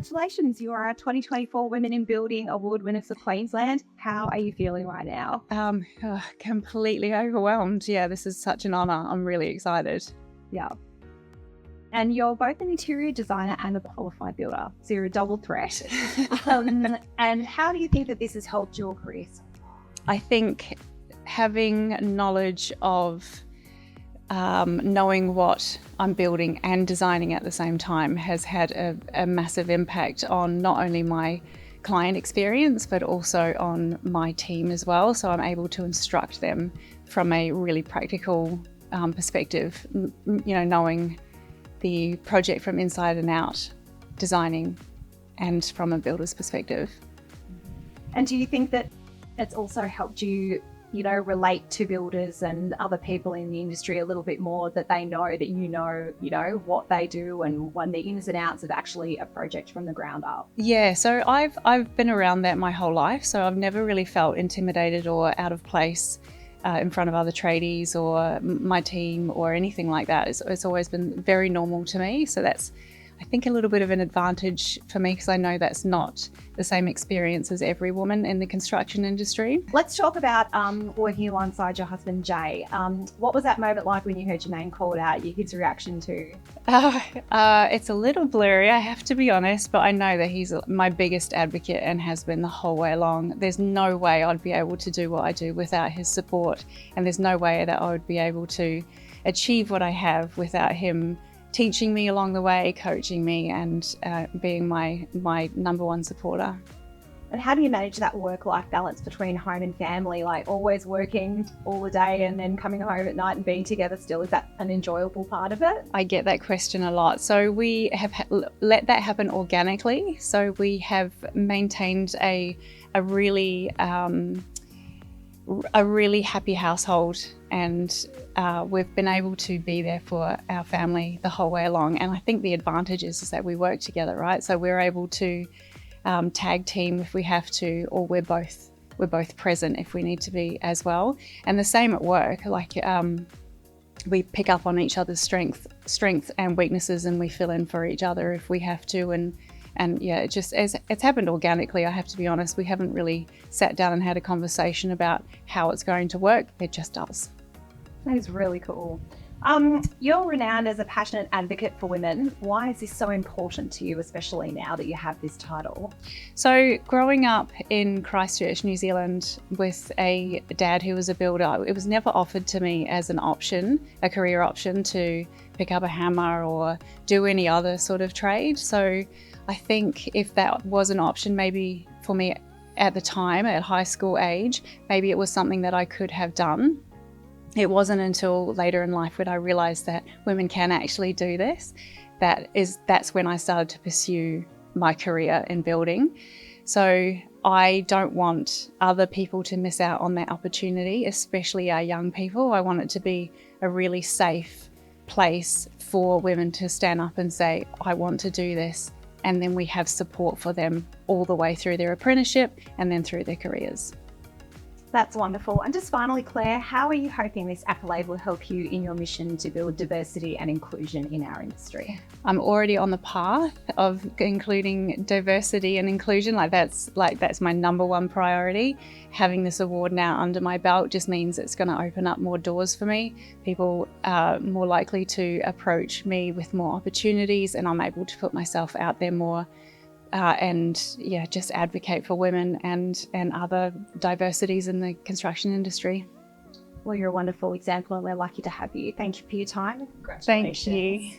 Congratulations, you are a 2024 Women in Building Award winner for Queensland. How are you feeling right now? Completely overwhelmed. Yeah, this is such an honour. I'm really excited. Yeah. And you're both an interior designer and a qualified builder, so you're a double threat. And how do you think that this has helped your career? I think having knowledge of knowing what I'm building and designing at the same time has had a massive impact on not only my client experience but also on my team as well. So I'm able to instruct them from a really practical perspective, knowing the project from inside and out, designing, and from a builder's perspective. And do you think that it's also helped you relate to builders and other people in the industry a little bit more, that they know that you know what they do and the ins and outs of actually a project from the ground up? Yeah, so I've been around that my whole life, so I've never really felt intimidated or out of place in front of other tradies or my team or anything like that. It's always been very normal to me, so that's, I think, a little bit of an advantage for me because I know that's not the same experience as every woman in the construction industry. Let's talk about working alongside your husband, Jay. What was that moment like when you heard your name called out, his reaction to? It's a little blurry, I have to be honest, but I know that he's my biggest advocate and has been the whole way along. There's no way I'd be able to do what I do without his support, and there's no way that I would be able to achieve what I have without him teaching me along the way, coaching me, and being my number one supporter. And how do you manage that work-life balance between home and family, like always working all the day and then coming home at night and being together still? Is that an enjoyable part of it? I get that question a lot. So we have let that happen organically. So we have maintained a really happy household, and we've been able to be there for our family the whole way along. And I think the advantage is that we work together, right? So we're able to tag team if we have to, or we're both present if we need to be as well. And the same at work, like we pick up on each other's strengths and weaknesses, and we fill in for each other if we have to. And yeah, it's happened organically, I have to be honest. We haven't really sat down and had a conversation about how it's going to work. It just does. That is really cool. You're renowned as a passionate advocate for women. Why is this so important to you, especially now that you have this title? So growing up in Christchurch, New Zealand, with a dad who was a builder, it was never offered to me as an option, a career option, to pick up a hammer or do any other sort of trade. So I think if that was an option, maybe for me at the time, at high school age, maybe it was something that I could have done. It wasn't until later in life when I realised that women can actually do this, that's when I started to pursue my career in building. So I don't want other people to miss out on that opportunity, especially our young people. I want it to be a really safe place for women to stand up and say, I want to do this. And then we have support for them all the way through their apprenticeship and then through their careers. That's wonderful. And just finally, Claire, how are you hoping this accolade will help you in your mission to build diversity and inclusion in our industry? I'm already on the path of including diversity and inclusion. That's my number one priority. Having this award now under my belt just means it's going to open up more doors for me. People are more likely to approach me with more opportunities, and I'm able to put myself out there more. Just advocate for women and other diversities in the construction industry. Well, you're a wonderful example and we're lucky to have you. Thank you for your time. Thank you.